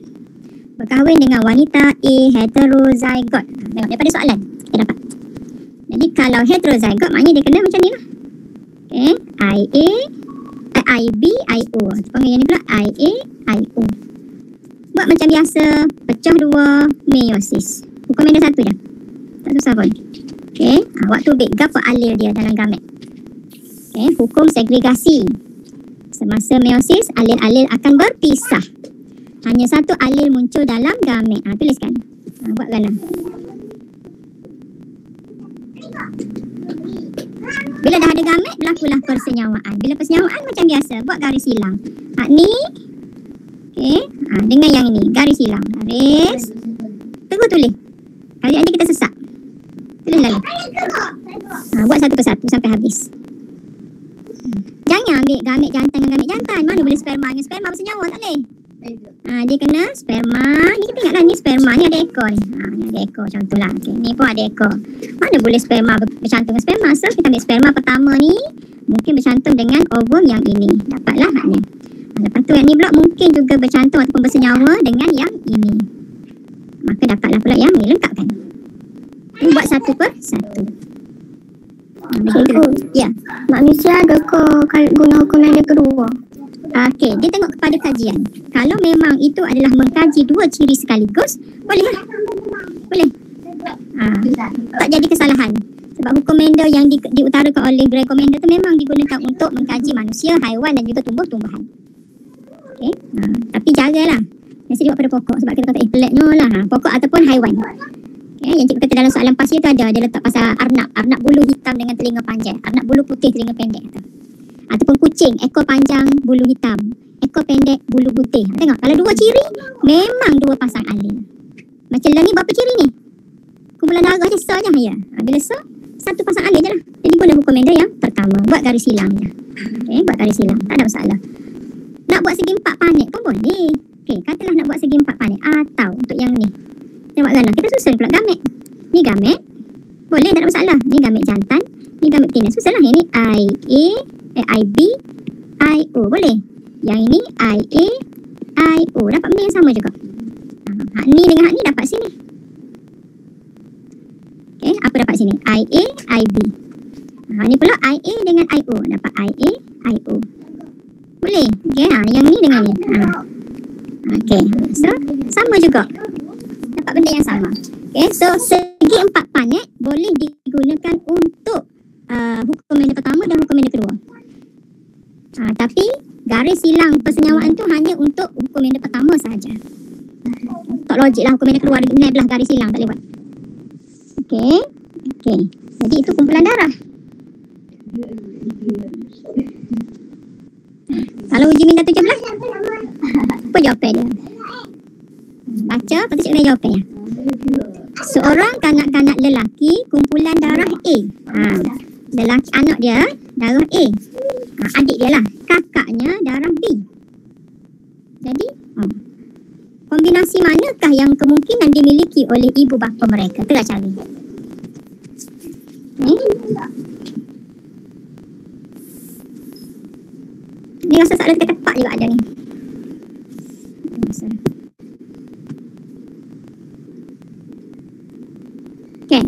Speaker 1: Berkahwin dengan wanita A heterozygot. Tengok daripada soalan kita dapat. Jadi kalau heterozygot maknanya dia kena macam ni lah. Okay, IA, IB, IO. Panggil yang ni pula IA, IO. Buat macam biasa, pecah 2, meiosis. Hukum member 1 je. Tak susah pun. Okay, waktu big gap alil dia dalam gamet. Okay, hukum segregasi. Semasa meiosis, alil-alil akan berpisah. Hanya satu alil muncul dalam gamet. Tuliskan. Buat ganas. Bila dah ada gamet, berlakulah persenyawaan. Bila persenyawaan macam biasa, buat garis hilang. Ni, okay, dengan yang ni, garis hilang. Garis, tunggu tulis. Kali aja kita sesak. Tulis lagi. Buat satu persatu sampai habis. Jangan ambil gamet jantan dengan gamet jantan. Mana boleh sperma dengan sperma bersenyawa, tak boleh. Dia kena sperma. Ni kita ingatlah ni sperma. Ni ada ekor ni. Ni ada ekor contohlah. Okay, ni pun ada ekor. Mana boleh sperma bercantum dengan sperma. So kita ambil sperma pertama ni. Mungkin bercantum dengan ovum yang ini. Dapatlah hak ni. Lepas tu yang ni pula mungkin juga bercantum ataupun bersenyawa dengan yang ini. Maka dapatlah pula yang ni. Lengkapkan. Ini buat satu per satu. Ya.
Speaker 2: Manusia adakah guna hukum yang kedua?
Speaker 1: Okey, dia tengok kepada kajian. Kalau memang itu adalah mengkaji 2 ciri sekaligus, boleh lah. Boleh. Tak jadi kesalahan. Sebab hukum Mendel yang diutarakan oleh Greg Mendel itu memang digunakan untuk mengkaji manusia, haiwan dan juga tumbuh-tumbuhan. Okey. Tapi jagalah. Mesti dibuat pada pokok sebab kita kata peliknya lah. Pokok ataupun haiwan. Okay, yang cikgu kata dalam soalan pasti itu ada. Dia letak pasal arnab. Arnab bulu hitam dengan telinga panjang. Arnab bulu putih telinga pendek. Ataupun kucing, ekor panjang, bulu hitam. Ekor pendek, bulu putih. Tengok, kalau 2 ciri, memang 2 pasang alil. Macam ni berapa ciri ni? Kumpulan darah je, so je. Ya. Bila so, 1 pasang alil je lah. Jadi guna hukum Mendel yang pertama. Buat garis hilang je. Okay, buat garis hilang. Tak ada masalah. Nak buat segi 4 panik pun boleh. Okay, katalah nak buat segi 4 panik. Atau untuk yang ni. Tengok kan, kita susun pula gamet. Ni gamet. Boleh, tak ada masalah. Ni gamet jantan. Ni gamet betina. Susun lah. Ini IB, IO. Boleh. Yang ini IA, IO. Dapat benda yang sama juga. Hak ni dengan hak ni dapat sini. Okay, apa dapat sini? IA, IB. Ni pula IA dengan IO. Dapat IA, IO. Boleh. Okay, yang ni dengan ni. Okay, so sama juga. Dapat benda yang sama. Okay, so segi 4 panet boleh digunakan untuk hukum Mendel pertama dan hukum Mendel kedua. Tapi garis hilang persenyawaan tu hanya untuk hukum Mendel pertama sahaja. Tak logik lah hukum Mendel kedua ada belah garis hilang, tak boleh buat. Okey. Okey. Jadi itu kumpulan darah. Kalau uji minda 17, apa jawapan dia? Baca, lepas tu cikgu nak jawapan ya. Seorang kanak-kanak lelaki kumpulan darah A. Lelaki anak dia darah A. Adik dia lah. Kakaknya darah B. Jadi, kombinasi manakah yang kemungkinan dimiliki oleh ibu bapa mereka? Itulah cari. Ni rasa soalan tepat juga ada ni. Okay.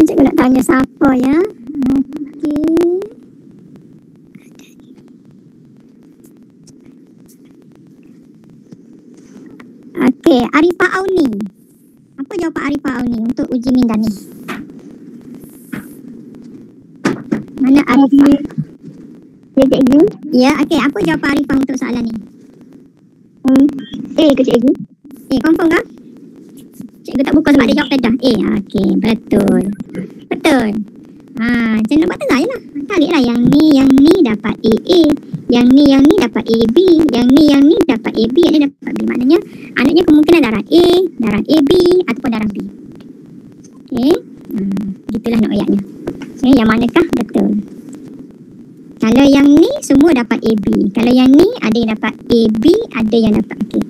Speaker 1: Cikgu nak tanya siapa ya? Okey, Arifah Auni. Apa jawapan Arifah Auni untuk uji minda ni? Mana Arifah?
Speaker 2: Ya, cikgu.
Speaker 1: Ya, okey. Apa jawapan Arifah untuk soalan ni?
Speaker 2: A ke cikgu?
Speaker 1: Confirm ke? Cikgu tak buka sebab dia jawab dah. Okey, betul. Betul. Macam nak buat tengah je lah. Tariklah yang ni dapat AA. Yang ni dapat AB. Yang ni dapat AB. Yang ni dapat B. Maknanya anaknya kemungkinan darah A, darah AB ataupun darah B. Okey. Gitulah nak ayatnya. Yang manakah betul? Kalau yang ni semua dapat AB. Kalau yang ni ada yang dapat AB, ada yang dapat okey.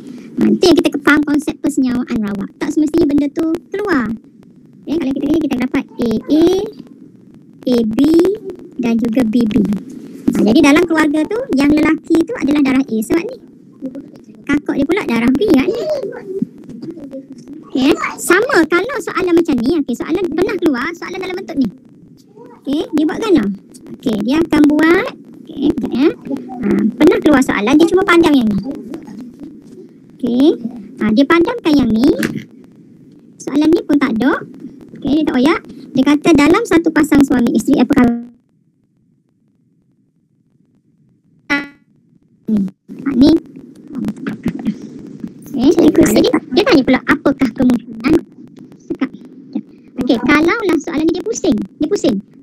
Speaker 1: Itu yang kita faham konsep persenyawaan rawak. Tak semestinya benda tu keluar. Kalau kita dapat AA, AB dan juga BB. Jadi dalam keluarga tu yang lelaki tu adalah darah A sebab ni. Kakak dia pula darah B kan. Sama kalau soalan macam ni. Soalan pernah keluar soalan dalam bentuk ni. Dia buat gana. Dia akan buat pernah keluar soalan dia cuma pandang yang ni. Dia padamkan yang ni. Soalan ni pun tak ada. Dia tak oyak. Dia kata dalam satu pasang suami isteri apakah ni. Jadi dia tanya pula apakah kemungkinan. Kalaulah soalan ni dia pusing.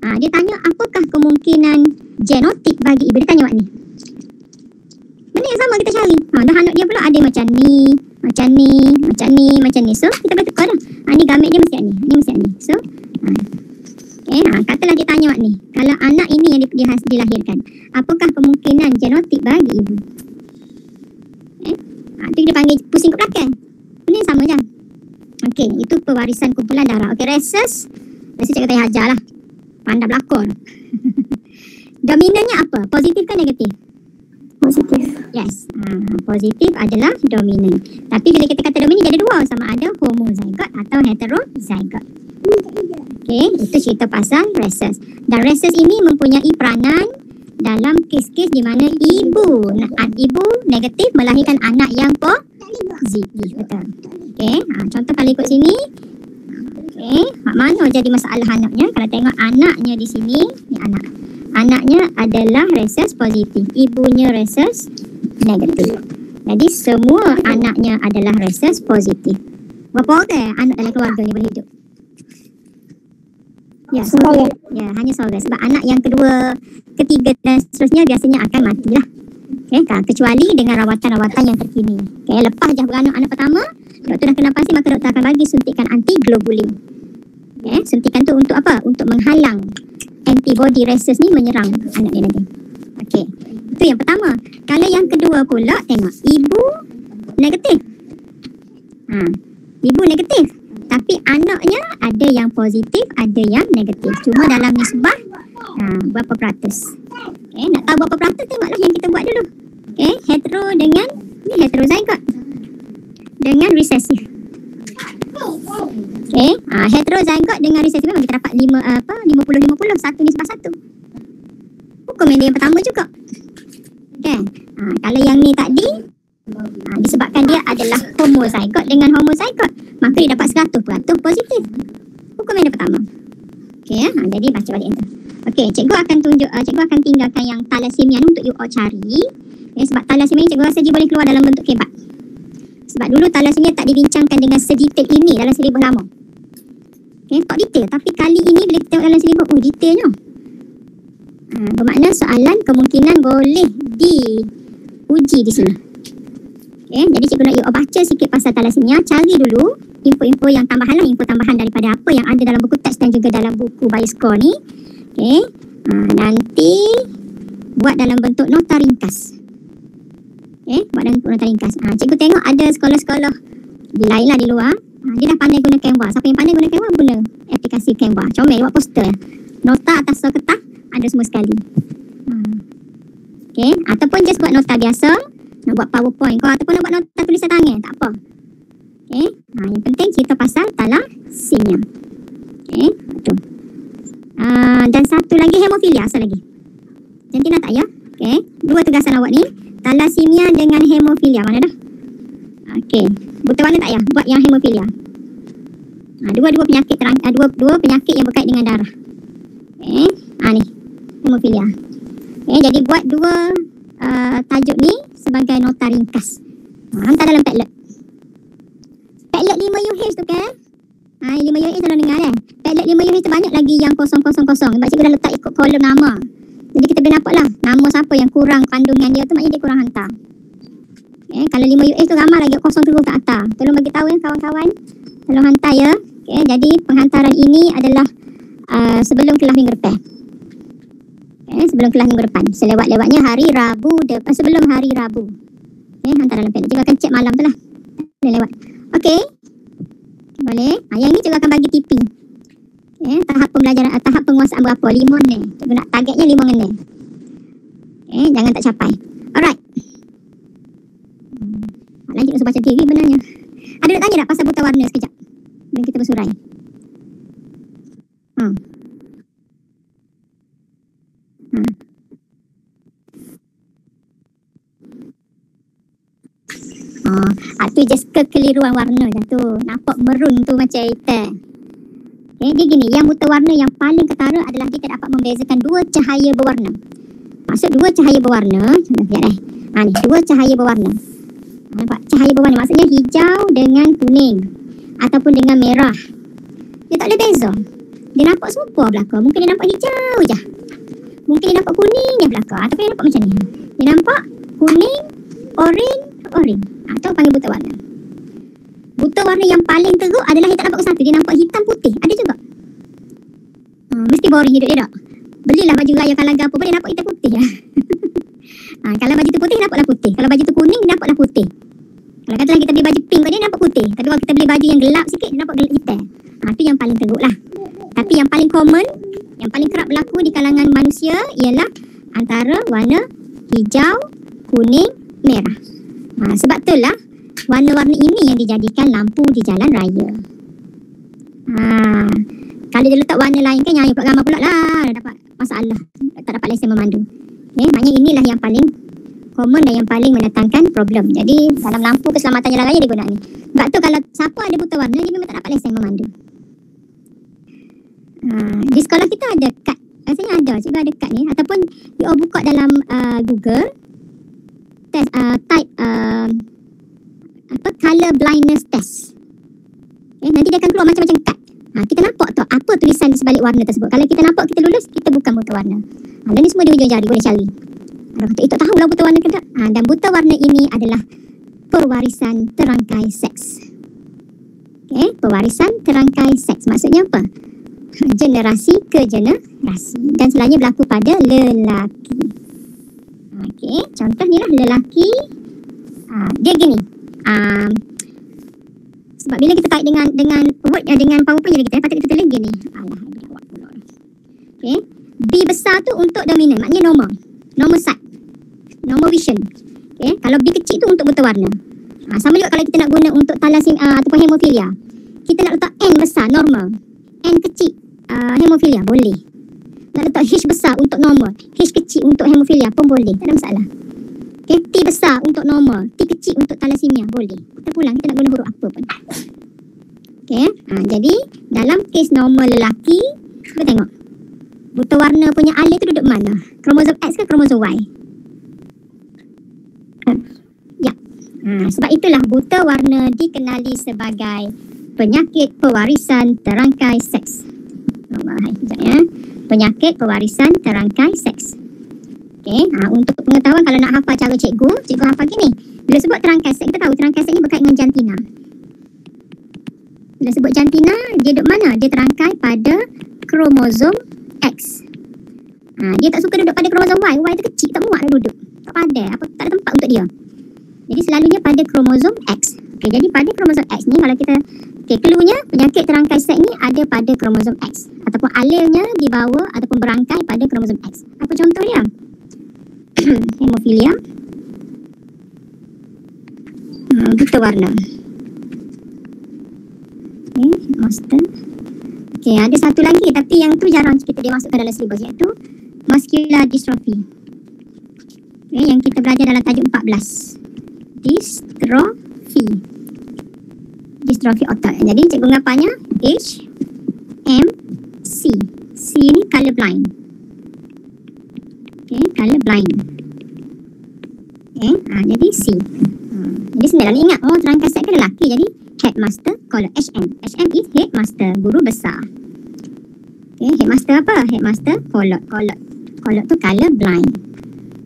Speaker 1: Dia tanya apakah kemungkinan genotik bagi ibu. Dia tanya awak ni. Benda yang sama kita cari. Dah anak dia pula ada macam ni. So kita boleh tukar dah. Ni gamet dia mesti ni. Ni mesti ni. So katalah dia tanya awak ni. Kalau anak ini yang dilahirkan, apakah kemungkinan genotik bagi ibu? Itu dia panggil pusing ke belakang. Benda yang sama je. Itu pewarisan kumpulan darah. Rhesus cikgu tak ajar lah. Pandai berlakon. Dominannya apa? Positif ke negatif?
Speaker 2: Positif.
Speaker 1: Yes. Positif adalah dominan. Tapi bila kita kata dominan, dia ada dua. Sama ada homozygot atau heterozygot. Itu cerita pasal rhesus. Dan rhesus ini mempunyai peranan dalam kes-kes di mana ibu negatif melahirkan anak yang positif. Betul. Contoh kalau ikut sini. Mana jadi masalah anaknya? Kalau tengok anaknya di sini, ni anak. Anaknya adalah rhesus positif. Ibunya rhesus negatif. Jadi semua anaknya adalah rhesus positif. Berapa orang anak dalam keluarga ni boleh hidup? Ya, hanya seorang. Sebab anak yang kedua, ketiga dan seterusnya biasanya akan matilah. Kecuali dengan rawatan-rawatan yang terkini. Lepas je beranak anak pertama, doktor dah kena pasti, maka doktor akan bagi suntikan anti-globulin. Suntikan tu untuk apa? Untuk menghalang antibody rhesus ni menyerang anak dia nanti. Itu yang pertama. Kalau yang kedua pula, tengok ibu negatif. Ibu negatif. Tapi anaknya ada yang positif, ada yang negatif. Cuma dalam nisbah berapa peratus. Nak tahu berapa peratus, tengoklah yang kita buat dulu. Hetero dengan ni heterozygot dengan resesif. Heterozygot dengan resesif memang kita dapat 50-50, 1:1. Hukum yang pertama juga. Kalau yang ni tadi disebabkan dia adalah homozygot dengan homozygot, maka dia dapat 100% positif. Hukum yang pertama. Jadi baca balik enter. Cikgu akan tinggalkan yang thalassemia ni untuk you all cari. Sebab thalassemia ni cikgu rasa dia boleh keluar dalam bentuk kebat. Sebab dulu thalassemia tak dibincangkan dengan sedetail ini dalam silibus lama. Okay, tak detail. Tapi kali ini bila kita tengok dalam silibus, detailnya. Bermakna soalan kemungkinan boleh diuji di sini. Okay, jadi cikgu nak you baca sikit pasal thalassemia. Cari dulu info-info yang tambahan lah, info tambahan daripada apa yang ada dalam buku teks dan juga dalam buku Bioscore ni. Okay, nanti buat dalam bentuk nota ringkas. Okay, buat dalam bentuk nota ringkas. Cikgu tengok ada sekolah-sekolah di lain lah di luar. Dia dah pandai guna Canva. Siapa yang pandai guna Canva, guna aplikasi Canva. Comel, buat poster. Nota atas kertas ada semua sekali. Okay, ataupun just buat nota biasa. Nak buat PowerPoint kau ataupun nak buat nota tulisan tangan, tak apa. Okay, yang penting cerita pasal thalassemia. Okay, betul. Dan satu lagi hemofilia, asal lagi. Jantina tak ya? Okay, dua tugasan awak ni. Thalassemia dengan hemofilia, mana dah? Okay, buta warna tak ya? Buat yang hemofilia. Dua-dua penyakit dua penyakit yang berkait dengan darah. Okay, ni hemofilia. Okay, jadi buat dua tajuk ni sebagai nota ringkas. Hantar dalam Padlet. Padlet 5UH tu kan? 5UH selalu dengar kan? Padlet 5UH tu banyak lagi yang kosong-kosong. Sebab cikgu dah letak ikut kolom nama. Jadi kita boleh nampak lah nama siapa yang kurang kandungan dia tu, maknanya dia kurang hantar. Okay, kalau 5UH tu ramai lagi kosong terus tak hantar. Tolong bagi tahu ya kawan-kawan. Tolong hantar ya. Okay, jadi penghantaran ini adalah sebelum kelas minggu depan. Sebelum kelas minggu depan. Selewat-lewatnya hari Rabu sebelum hari Rabu. Hantar dalam Padlet. Cikgu akan cek malam tu lah. Boleh lewat. Okey. Boleh. Yang ni cikgu akan bagi TP. Tahap pembelajaran, tahap penguasaan berapa? 5 ni. Cikgu nak targetnya 5 menit. Jangan tak capai. Alright. Lagi nak baca TV benarnya. Ada nak tanya tak pasal buta warna sekejap? Dan kita bersurai. Tu just kekeliruan warna je tu. Nampak merun tu macam hitam. Okay, dia gini, yang buta warna yang paling ketara adalah kita dapat membezakan dua cahaya berwarna. Maksud dua cahaya berwarna, lihat ni, dua cahaya berwarna. Nampak cahaya berwarna maksudnya hijau dengan kuning ataupun dengan merah. Dia tak boleh beza. Dia nampak serupa belakang. Mungkin dia nampak hijau je. Mungkin dia nampak kuning je belakang. Ataupun dia nampak macam ni. Dia nampak kuning, orange. Atau panggil buta warna. Buta warna yang paling teruk adalah yang tak nampak ke satu. Dia nampak hitam putih. Ada juga. Mesti boring hidup dia tak? Belilah baju raya Kalaga apa pun dia nampak hitam putih lah. Kalau baju tu putih, nampaklah putih. Kalau baju tu kuning, nampaklah putih. Kalau katalah kita beli baju pink, dia nampak putih. Tapi kalau kita beli baju yang gelap sikit, dia nampak gelap hitam. Itu yang paling teruk lah. Tapi yang paling common, yang paling kerap berlaku di kalangan manusia ialah antara warna hijau, kuning, merah. Sebab itulah warna-warna ini yang dijadikan lampu di jalan raya. Kalau dia letak warna lain kan nyanyi pula gambar pula lah. Dah dapat masalah. Tak dapat lesen memandu. Maknanya inilah yang paling common dan yang paling mendatangkan problem. Jadi dalam lampu keselamatan jalan raya dia guna ni. Sebab tu kalau siapa ada buta warna dia memang tak dapat lesen memandu. Di sekolah kita ada kad. Rasanya ada. Cikgu ada kad ni. Ataupun you all buka dalam Google. Type color blindness test. Nanti dia akan keluar macam-macam kad. Kita nampak tak apa tulisan di sebalik warna tersebut. Kalau kita nampak kita lulus, kita bukan buta warna. Dan ni semua di ujung jari boleh cari. Ada kata tak tahulah buta warna ke tak. Dan buta warna ini adalah pewarisan terangkai seks. Pewarisan terangkai seks maksudnya apa? Generasi ke generasi. Dan selalunya berlaku pada lelaki. Contoh ni lah lelaki. Dia gini. Sebab bila kita kait dengan word dengan PowerPoint kita patut kita tulis gini. B besar tu untuk dominan, maknanya normal sight, normal vision. Kalau B kecil tu untuk buta warna. Sama juga kalau kita nak guna untuk thalassemia ataupun hemofilia. Kita nak letak N besar normal, N kecil hemofilia boleh. Nak letak H besar untuk normal, H kecil untuk hemofilia pun boleh, tak ada masalah. T besar untuk normal, T kecil untuk thalassemia boleh. Kita pulang, kita nak guna huruf apa pun. Jadi dalam kes normal lelaki, kita tengok buta warna punya alih tu duduk mana? Kromosom X ke kromosom Y? Ya. Sebab itulah buta warna dikenali sebagai penyakit pewarisan terangkai seks. Sekejap ya. Penyakit pewarisan terangkai seks. Okey, untuk pengetahuan kalau nak hafal cara cikgu hafal gini. Bila sebut terangkai seks, kita tahu terangkai seks ni berkait dengan jantina. Bila sebut jantina, dia duduk mana? Dia terangkai pada kromosom X. Dia tak suka duduk pada kromosom Y. Y tu kecil, tak muat nak duduk. Tak pandai, tak ada tempat untuk dia. Jadi selalunya pada kromosom X. Okey, jadi pada kromosom X ni kalau kita cluenya penyakit terangkai seks ni ada pada kromosom X ataupun alelnya dibawa ataupun berangkai pada kromosom X. Apa contoh dia? Hemofilia. Buta warna. Okey, master. Okey, ada satu lagi tapi yang tu jarang kita dia masukkan dalam silibus iaitu muscular dystrophy. Okey, yang kita belajar dalam tajuk 14. Dystrophy otot. Jadi cikgu ngapanya H M C. C ni colorblind. Okey, colorblind. Okey, jadi C. Jadi senang nak ingat. Oh, terangkai seks kan lelaki. Jadi headmaster color HM. HM is headmaster, guru besar. Okey, headmaster apa? Headmaster color. Color tu colorblind.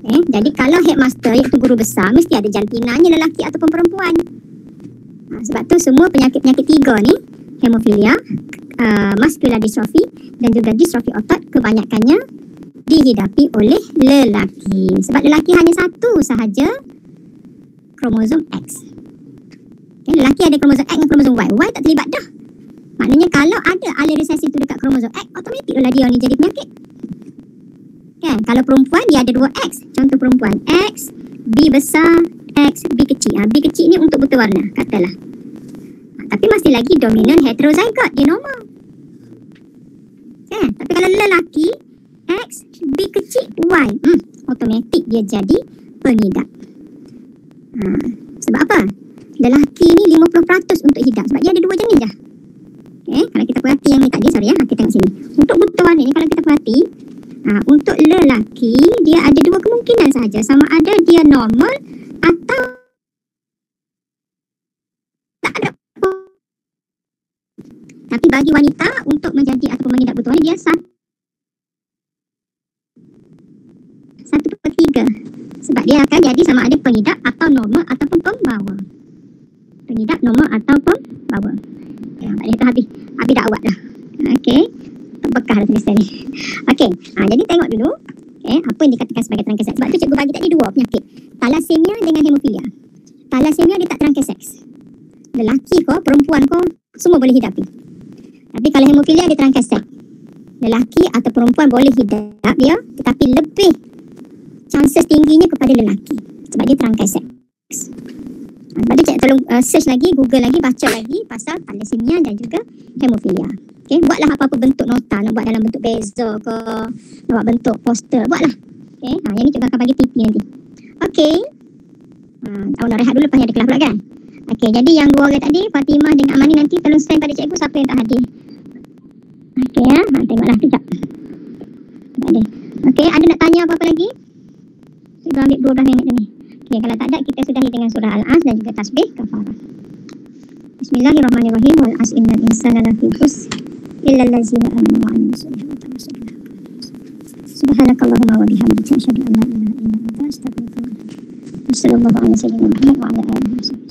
Speaker 1: Jadi kalau headmaster iaitu guru besar, mesti ada jantinanya lelaki ataupun perempuan. Sebab tu semua penyakit-penyakit tiga ni, hemofilia, muscular dystrophy dan juga dystrophy otot, kebanyakannya dihidapi oleh lelaki. Sebab lelaki hanya satu sahaja kromosom X. Lelaki ada kromosom X dan kromosom Y. Y tak terlibat dah. Maknanya kalau ada alel resesi tu dekat kromosom X, automatik lah dia ni jadi penyakit. Kan? Kalau perempuan dia ada 2 X. Contoh perempuan X, B besar, X, B kecil. B kecil ni untuk buta warna, katalah. Tapi masih lagi dominan heterozygote, dia normal. Kan? Tapi kalau lelaki X, B kecil, Y, automatik dia jadi pengidap. Sebab apa? Lelaki ni 50% untuk hidap. Sebab dia ada 2 jenis dah. Kalau kita perhati yang ni tadi, sorry ya, kita tengok sini. Untuk buta warna ni kalau kita perhati, untuk lelaki dia ada 2 kemungkinan sahaja, sama ada dia normal atau tak ada. Tapi bagi wanita untuk menjadi ataupun mengidap buta warna dia 1/3. Sebab dia akan jadi sama ada pengidap atau normal ataupun pembawa. Pengidap normal atau pembawa. Tak ada itu habis dakwat dah. Okey. Bekah dah tulisan ni. Okey, jadi tengok dulu apa yang dikatakan sebagai terangkai seks. Sebab tu cikgu bagi tadi 2 penyakit. Thalassemia dengan hemofilia. Thalassemia dia tak terangkai seks. Lelaki ko, perempuan ko, semua boleh hidapi. Tapi kalau hemofilia dia terangkai seks. Lelaki atau perempuan boleh hidap dia, tetapi lebih chances tingginya kepada lelaki. Sebab dia terangkai seks. Sebab tu cikgu tolong search lagi, google lagi, baca lagi pasal thalassemia dan juga hemofilia. Okay, buatlah apa-apa bentuk nota, nak buat dalam bentuk bezel ke, nak buat bentuk poster, buatlah. Okay, yang ni cikgu akan bagi TP nanti. Okay, nak rehat dulu, lepas ni ada kelas pula kan. Okay, jadi yang 2 orang tadi, Fatimah dengan Amani, nanti tolong send pada cikgu siapa yang tak hadir. Okay tengoklah sekejap. Tak ada. Okay, ada nak tanya apa-apa lagi? Cikgu ambil 12 minit ni. Okay, kalau tak ada, kita sudahi dengan surah Al-As dan juga tasbih kafarah. Bismillahirrahmanirrahim. Wal as innal insana lafi khusr illa allazina amanu wa amilus solihati wa tawasaw. Subhanakallahumma wa bihamdika asyhadu an la ilaha illa anta astaghfiruka wa atubu ilaik. Wassallallahu ala sayyidina Muhammad wa ala alihi wasallam.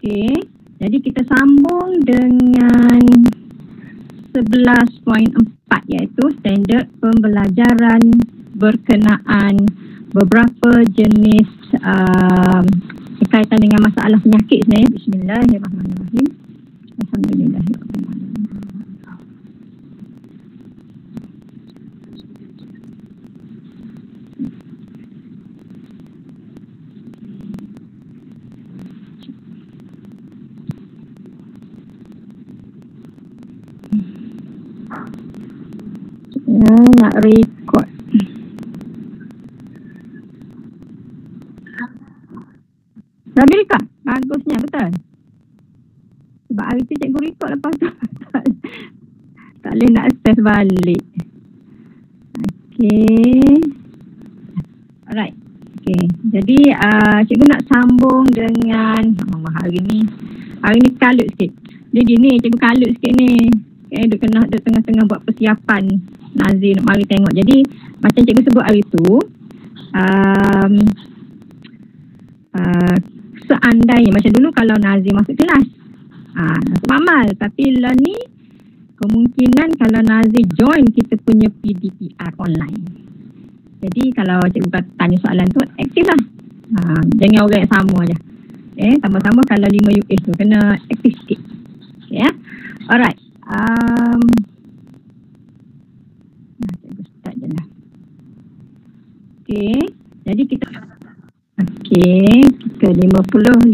Speaker 3: Okey, jadi kita sambung dengan 11.4 iaitu standard pembelajaran berkenaan beberapa jenis berkaitan dengan masalah penyakit sebenarnya. Bismillahirrahmanirrahim. Alhamdulillahirrahmanirrahim. Nak record. Dah record? Bagusnya, betul. Sebab hari tu cikgu record lepas tu tak boleh nak access balik. Okey. Alright. Okey. Jadi cikgu nak sambung dengan hari ni kalut sikit. Dia gini, cikgu kalut sikit ni. Dia tengah-tengah buat persiapan Nazir nak mari tengok. Jadi macam cikgu sebut hari tu, seandainya macam dulu kalau Nazir masuk kelas, masuk mamal, tapi lah ni kemungkinan kalau Nazir join kita punya PDPR online. Jadi kalau cikgu tanya soalan tu, aktif lah. Jangan orang yang sama je. Sama-sama kalau 5 US tu kena aktif sikit. Okay, ya. Alright. Cikgu start je lah. Okay. Jadi kita kita 53.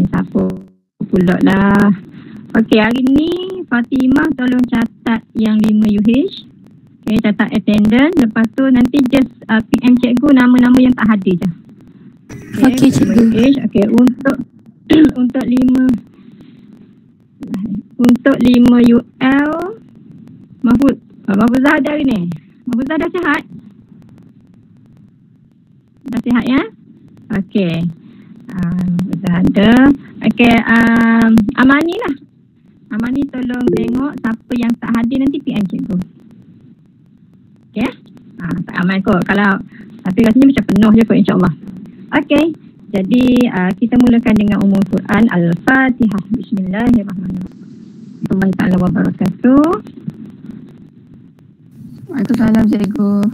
Speaker 3: Siapa pula lah. Okay, hari ni Fatimah tolong catat yang 5 UH. Okay, catat attendance. Lepas tu nanti just PM cikgu nama-nama yang tak hadir je.
Speaker 2: Okay, cikgu.
Speaker 3: Okay, untuk 5 UL Mahfuzah ada hari ni? Mahfuzah dah sihat? Dah sihat ya? Okey. Mahfuzah ada. Okey, Amani lah. Amani tolong tengok siapa yang tak hadir nanti PM cikgu. Okey? Tak aman kot. Tapi rasanya macam penuh je kot, insyaAllah. Okey. Jadi kita mulakan dengan umul Quran Al-Fatihah. Bismillahirrahmanirrahim. Assalamualaikum warahmatullahi wabarakatuh.
Speaker 2: Waalaikumsalam cikgu.